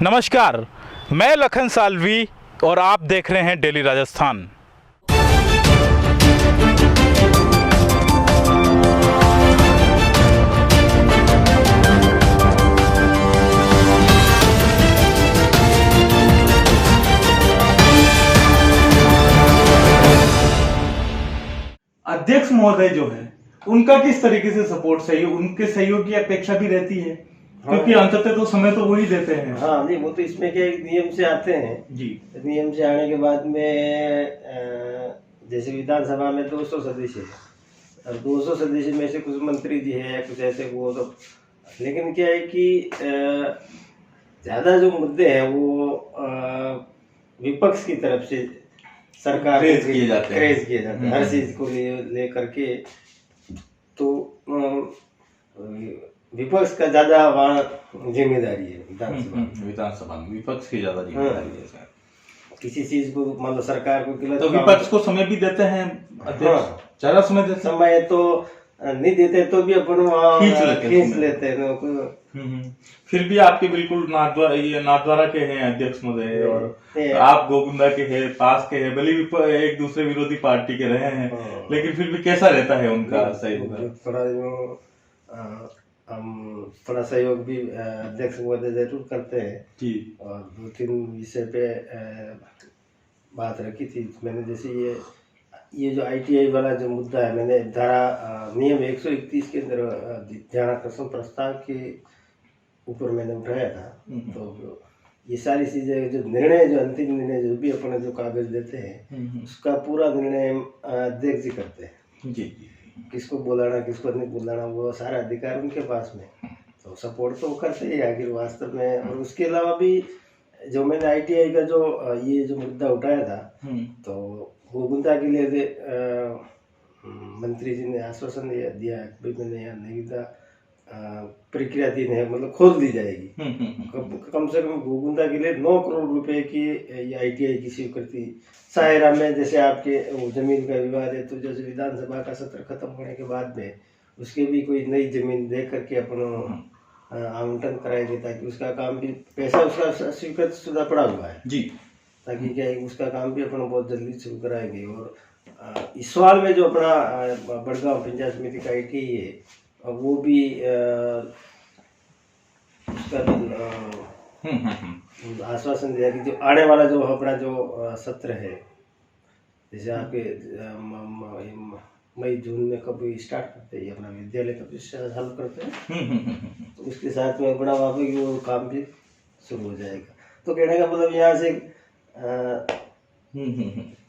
नमस्कार, मैं लखन सालवी और आप देख रहे हैं डेली राजस्थान। अध्यक्ष महोदय जो है उनका किस तरीके से सपोर्ट सहयोग, उनके सहयोग की अपेक्षा भी रहती है? हाँ, क्योंकि अंततः तो समय तो वही देते हैं। हाँ नहीं, वो तो इसमें क्या नियम से आते हैं जी। नियम से आने के बाद में जैसे विधानसभा में 200 सदस्य है, अब 200 सदस्य में से कुछ मंत्री जी है, कुछ ऐसे वो तो, लेकिन क्या है कि ज्यादा जो मुद्दे हैं वो विपक्ष की तरफ से सरकार क्रेज किए जाते हैं हर चीज को ले करके, तो विपक्ष का ज्यादा वहाँ जिम्मेदारी है विधानसभा में विपक्ष की ज्यादा जिम्मेदारी है सर। किसी चीज को मान लो सरकार को गलत, तो विपक्ष को समय भी देते हैं अध्यक्ष, ज्यादा समय देते हैं। समय तो नहीं देते तो भी अपन वहाँ खींच लेते हैं। फिर भी आपके बिल्कुल नाथद्वारा के हैं अध्यक्ष महोदय, और आप गोविंदा के हैं, पास के हैं, भले भी एक दूसरे विरोधी पार्टी के रहे हैं, लेकिन फिर भी कैसा रहता है उनका सहयोग? हम थोड़ा सहयोग भी अध्यक्ष महोदय जरूर करते हैं जी। और 2-3 विषय पे बात रखी थी मैंने, जैसे ये जो ITI वाला जो मुद्दा है, मैंने धारा नियम 131 के अंदर ध्यानाकर्षण प्रस्ताव के ऊपर मैंने उठाया था। तो ये सारी चीजें जो निर्णय, जो अंतिम निर्णय जो भी अपने जो कागज देते हैं उसका पूरा निर्णय अध्यक्ष जी करते हैं जी। किसको बुलाना किसको नहीं बुलाना वो सारा अधिकार उनके पास में, तो सपोर्ट तो करते ही आखिर वास्तव में। और उसके अलावा भी जो मैंने ITI का जो ये जो मुद्दा उठाया था, तो गोविंदा के लिए मंत्री जी ने आश्वासन दिया भाई मैंने यहाँ निविदा प्रक्रिया दिन है, मतलब खोल दी जाएगी। कम से कम गोविंदा के लिए 9 करोड़ रुपए की ये ITI की स्वीकृति। सायरा में जैसे आपके जमीन का विवाद है, तो जैसे विधानसभा का सत्र खत्म होने के बाद में उसके भी कोई नई जमीन दे करके अपन आवंटन कराएंगे, ताकि उसका काम भी, पैसा उसका स्वीकृत शुदा पड़ा हुआ है जी, ताकि क्या है उसका काम भी अपन बहुत जल्दी शुरू कराएंगे। और इस साल में जो अपना बड़गांव पंचायत समिति का ITI है वो भी उसका आश्वासन दिया कि जो आने वाला जो अपना जो सत्र है, जैसे आपके मई जून में कब स्टार्ट करते हैं अपना विद्यालय कब चालू करते हैं, तो उसके साथ में अपना वहाँ पे वो काम भी शुरू हो जाएगा। तो कहने का मतलब यहाँ से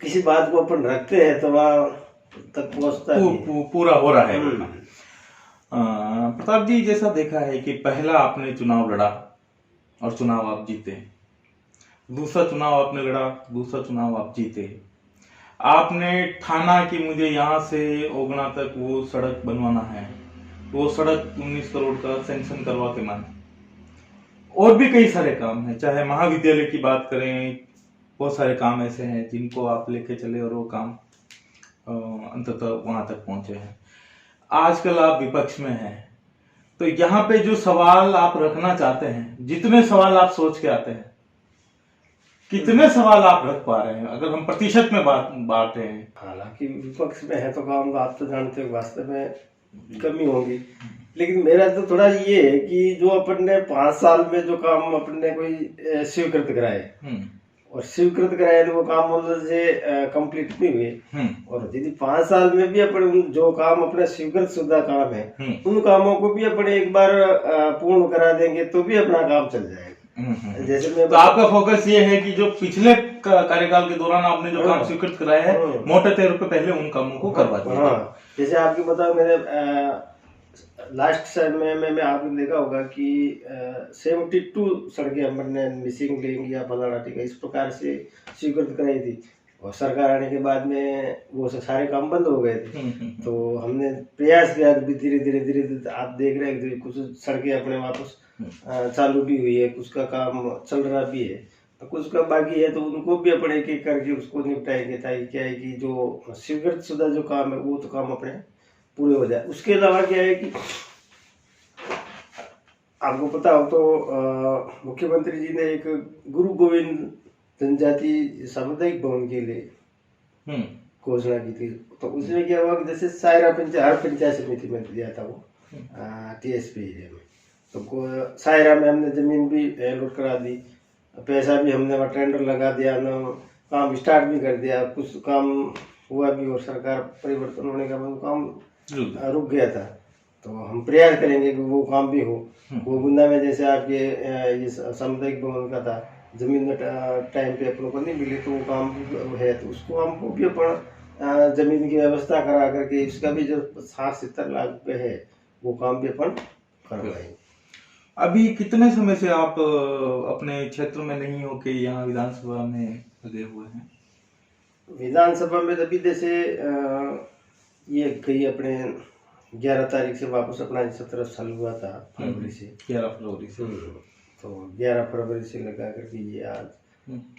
किसी बात को अपन रखते हैं तो वहाँ तक पहुँचता पूरा हो रहा है। प्रताप जी, जैसा देखा है कि पहला आपने चुनाव लड़ा और चुनाव आप जीते, दूसरा चुनाव आपने लड़ा, दूसरा चुनाव आप जीते, आपने ठाना कि मुझे यहाँ से ओगना तक वो सड़क बनवाना है, वो सड़क 19 करोड़ का सैंक्शन करवा के माने। और भी कई सारे काम हैं, चाहे महाविद्यालय की बात करें, बहुत सारे काम ऐसे हैं जिनको आप लेके चले और वो काम अंततः वहां तक पहुंचे हैं। आजकल आप विपक्ष में हैं, तो यहाँ पे जो सवाल आप रखना चाहते हैं, जितने सवाल आप सोच के आते हैं, कितने सवाल आप रख पा रहे हैं अगर हम प्रतिशत में बांटे हैं? हालांकि विपक्ष में है तो काम आप तो जानते हो वास्तव में कमी होगी, लेकिन मेरा तो थोड़ा ये है कि जो अपन ने 5 साल में जो काम अपन ने कोई स्वीकृत कराए और स्वीकृत कराए तो वो काम मतलब से कंप्लीट नहीं हुए, और यदि 5 साल में भी अपन जो काम अपने स्वीकृत शुदा काम है उन कामों को भी अपन एक बार पूर्ण करा देंगे तो भी अपना काम चल जाएगा। जैसे मैं तो आपका फोकस ये है कि जो पिछले कार्यकाल के दौरान आपने जो काम स्वीकृत कराए हैं, मोटे तौर पे पहले उन कामों को करवा दिया। जैसे आपको बताओ, मेरे लास्ट समय में आपने देखा होगा कि 72 सड़कें हमने मिसिंग लिंक या पलाटी का इस प्रकार से स्वीकृत कराई थी, और सरकार आने के बाद में वो सारे काम बंद हो गए थे। तो हमने प्रयास किया धीरे धीरे आप देख रहे हैं कुछ सड़कें अपने वापस चालू भी हुई है, कुछ का काम चल रहा भी है, तो कुछ का बाकी है, तो उनको भी अपने एक करके उसको निपटाएंगे, ताकि क्या है कि जो स्वीकृत शुदा जो काम है वो तो काम अपने पूरे हो जाए। उसके अलावा क्या है कि आपको पता हो तो मुख्यमंत्री जी ने एक गुरु गोविंद जनजाति सामुदायिक भवन के लिए घोषणा की थी। तो उसमें क्या हुआ कि जैसे सायरा हर पंचायत समिति में दिया था वो TSP एरिया में, तो सायरा में हमने जमीन भी अलॉट करा दी, पैसा भी हमने वहाँ टेंडर लगा दिया, काम स्टार्ट भी कर दिया, कुछ काम हुआ भी और सरकार परिवर्तन होने का बाद काम रुक गया था। तो हम प्रयास करेंगे कि वो काम भी हो। गोगुंदा में जैसे आपके ये सामुदायिक भवन का था, जमीन टाइम पे अपनों को नहीं मिली, तो वो काम भी है, तो उसको हमको भी अपन जमीन की व्यवस्था करा करके इसका भी जो 60-70 लाख रुपए है वो काम भी अपन करवाएंगे। अभी कितने समय से आप अपने क्षेत्र में नहीं हो के यहाँ विधानसभा में लगे हुए हैं? विधानसभा में अभी जैसे ये कहीं अपने 11 तारीख से वापस अपना 17 साल हुआ था, फरवरी से 11 फरवरी से, तो 11 फरवरी से लगा करके ये आज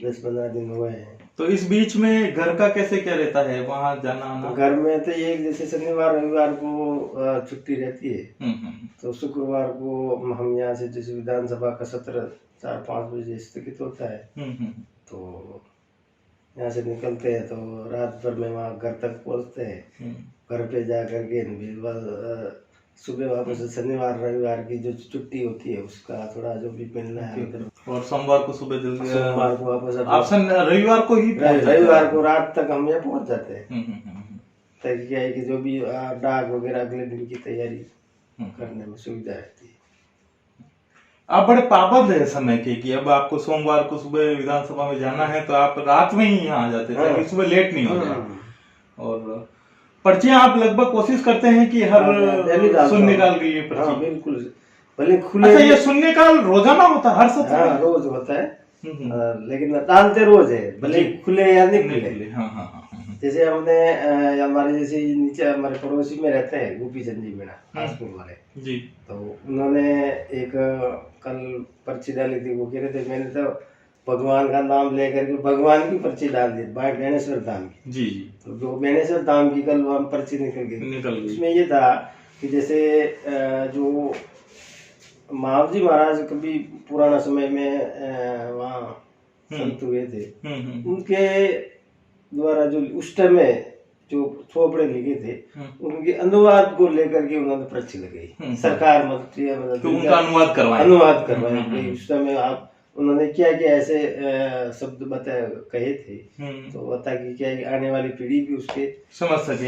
10-15 दिन हुए हैं। तो इस बीच में घर का कैसे क्या रहता है, वहाँ जाना आना? तो घर में तो ये जैसे शनिवार रविवार को छुट्टी रहती है, तो शुक्रवार को हम यहाँ से जैसे विधानसभा का सत्र 4-5 बजे स्थगित होता है, तो यहाँ से निकलते हैं, तो रात भर में वहाँ घर तक पहुँचते हैं। घर पे जा करके सुबह वापस शनिवार रविवार की जो छुट्टी होती है उसका थोड़ा जो भी मिलना है, और सोमवार को सुबह जल्दी, सोमवार को वापस आप रविवार को ही रविवार को रात तक हम यहाँ पहुँच जाते हैं, ताकि क्या है कि जो भी डाक वगैरह अगले दिन की तैयारी करने में सुविधा रहती है। आप बड़े पाबंद है समय के कि अब आपको सोमवार को सुबह विधानसभा में जाना है तो आप रात में ही यहाँ आ जाते हैं ताकि सुबह लेट नहीं हो जाए। और पर्चियां आप लगभग कोशिश करते हैं कि हर शून्यकाल के लिए पर्ची? बिल्कुल, भले खुले। अच्छा, ये शून्यकाल रोजाना होता है हर सत्र में? रोज होता है, लेकिन डालते रोज है, भले खुले या नहीं खुले। जैसे हमने हमारे जैसे नीचे हमारे पड़ोसी में रहते हैं गोपी चंद जी मीणा हासपुर वाले जी, तो उन्होंने एक कल पर्ची डाली थी। वो कह रहे थे मैंने तो भगवान का नाम लेकर के भगवान की पर्ची डाल दी, भाई बेनेश्वर धाम की जी, तो जो बेनेश्वर धाम की कल वहाँ पर्ची निकल गई। उसमें ये था कि जैसे जो महावजी महाराज कभी पुराना समय में वहाँ संत हुए थे, उनके द्वारा जो उस टाइम में जो थोपड़े लिखे थे उनके अनुवाद को लेकर के उन्होंने पर्ची लगाई। सरकार मतलब तो उनका अनुवाद करवाया। उस समय आप उन्होंने क्या क्या ऐसे शब्द कहे थे, तो ताकि क्या आने वाली पीढ़ी भी उसके समझ सके।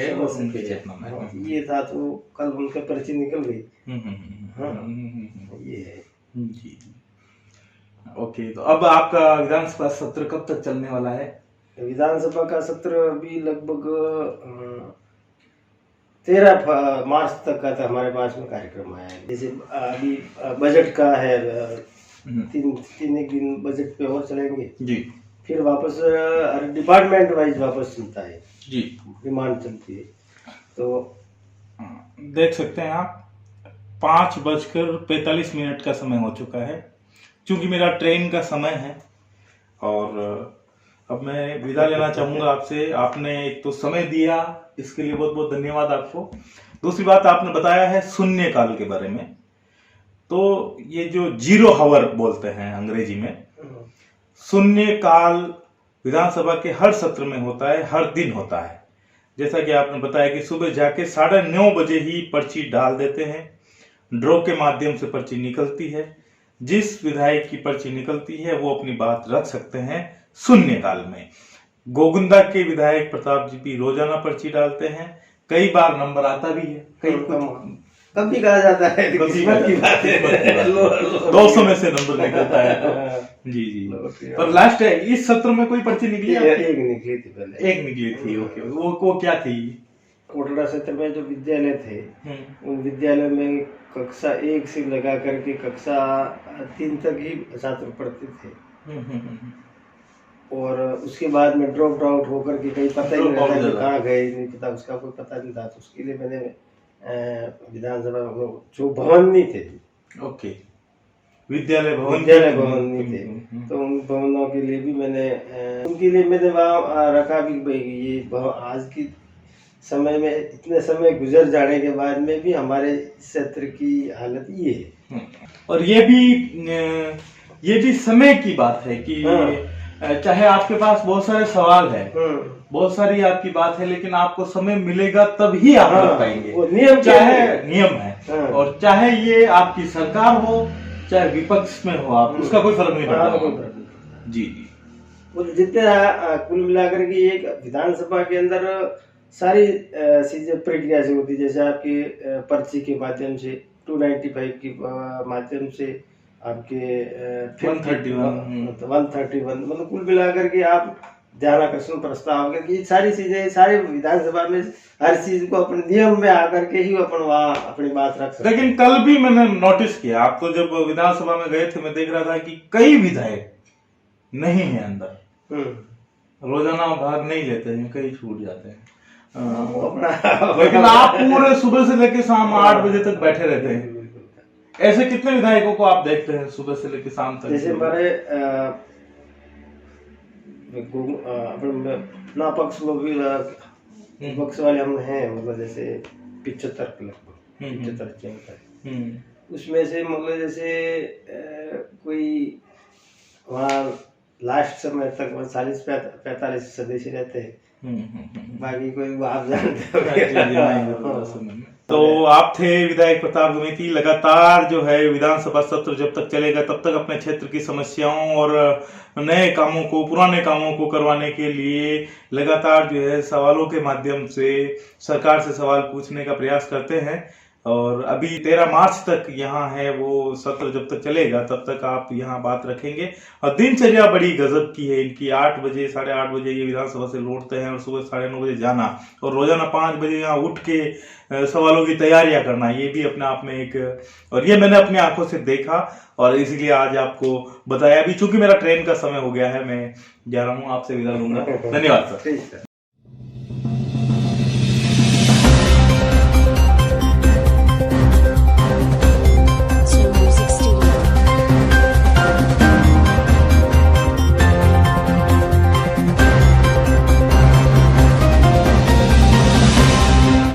ये था, तो कल उनका पर्ची निकल गई। ये है जी। ओके, तो अब आपका विधानसभा सत्र कब तक चलने वाला है? विधानसभा का सत्र अभी लगभग 13 मार्च तक का था हमारे पास में कार्यक्रम आया है। जैसे अभी बजट का है, तीन एक दिन बजट पे और चलेंगे जी, फिर वापस डिपार्टमेंट वाइज वापस चलता है जी, डिमांड चलती है। तो देख सकते हैं आप 5:45 का समय हो चुका है, क्योंकि मेरा ट्रेन का समय है और अब मैं विदा लेना चाहूंगा आपसे। आपने एक तो समय दिया, इसके लिए बहुत बहुत धन्यवाद आपको। दूसरी बात, आपने बताया है शून्य काल के बारे में, तो ये जो 0 हावर बोलते हैं अंग्रेजी में, शून्य काल विधानसभा के हर सत्र में होता है, हर दिन होता है। जैसा कि आपने बताया कि सुबह जाके 9:30 बजे ही पर्ची डाल देते हैं, ड्रॉ के माध्यम से पर्ची निकलती है। जिस विधायक की पर्ची निकलती है वो अपनी बात रख सकते हैं शून्य काल में। गोगुंदा के विधायक प्रताप जी भी रोजाना पर्ची डालते हैं, कई बार नंबर आता भी है, कभी कहा जाता है किस्मत की बात है 200 में से नंबर निकलता है जी जी। पर लास्ट है इस सत्र में कोई पर्ची निकली? एक निकली थी पहले, एक निकली थी। ओके, वो क्या थी? कोटड़ा क्षेत्र में जो विद्यालय थे, उन विद्यालय में कक्षा 1 से लगा करके कक्षा 3 तक ही छात्र पढ़ते थे, और उसके बाद में ड्रॉप आउट होकर के कहीं पता ही नहीं रहता कहाँ गए, नहीं पता, उसका कोई पता नहीं था। तो उसके लिए मैंने विधानसभा जो भवन नहीं थे, ओके, विद्यालय भवन नहीं थे, तो उन भवनों के लिए भी मैंने उनके लिए मैंने वहाँ रखा भी। ये आज की समय में इतने समय गुजर जाने के बाद में भी हमारे क्षेत्र की हालत ये है। और ये भी समय की बात है कि चाहे आपके पास बहुत सारे सवाल है, बहुत सारी आपकी बात है, लेकिन आपको समय मिलेगा तभी आप कर पाएंगे। वो नियम चाहे नियम है, और चाहे ये आपकी सरकार हो चाहे विपक्ष में हो, आप उसका कोई फर्क नहीं पड़ता। जी जी। वो जितने कुल मिलाकर के एक विधानसभा के अंदर सारी चीजें प्रक्रिया से होती, जैसे आपकी पर्ची के माध्यम से 295 की माध्यम से आपके 131 मतलब कुल मिलाकर के आप ध्यान आकर्षण प्रस्ताव करके ये सारी चीजें सारे विधानसभा में हर चीज को अपने नियम में आकर के ही अपन वहाँ अपनी बात रख सकते। लेकिन कल भी मैंने नोटिस किया, आप तो जब विधानसभा में गए थे मैं देख रहा था कि कई विधायक नहीं है अंदर, रोजाना भाग नहीं लेते हैं, कई छूट जाते हैं। लेकिन आप पूरे सुबह से लेकर शाम 8 बजे तक बैठे रहते हैं। ऐसे कितने विधायकों को आप देखते हैं सुबह से लेकर शाम तक? जैसे हमारे ना पक्ष लोग भी पक्ष वाले हम हैं, मतलब जैसे 75 लगभग 75 उसमें से मतलब जैसे कोई वहाँ लास्ट समय तक 40-45 सदस्य रहते हैं, बाकी कोई आप जानते हो। तो आप थे विधायक प्रताप द्विवेदी, लगातार जो है विधानसभा सत्र जब तक चलेगा तब तक अपने क्षेत्र की समस्याओं और नए कामों को, पुराने कामों को करवाने के लिए लगातार जो है सवालों के माध्यम से सरकार से सवाल पूछने का प्रयास करते हैं। और अभी 13 मार्च तक यहाँ है वो सत्र, जब तक चलेगा तब तक आप यहाँ बात रखेंगे। और दिनचर्या बड़ी गजब की है इनकी, 8 बजे 8:30 बजे ये विधानसभा से लौटते हैं और सुबह 9:30 बजे जाना, और रोजाना 5 बजे यहाँ उठ के सवालों की तैयारियां करना, ये भी अपने आप में एक, और ये मैंने अपनी आंखों से देखा और इसीलिए आज आपको बताया भी। चूंकि मेरा ट्रेन का समय हो गया है, मैं जा रहा हूँ, आपसे विदा लूंगा। धन्यवाद सर।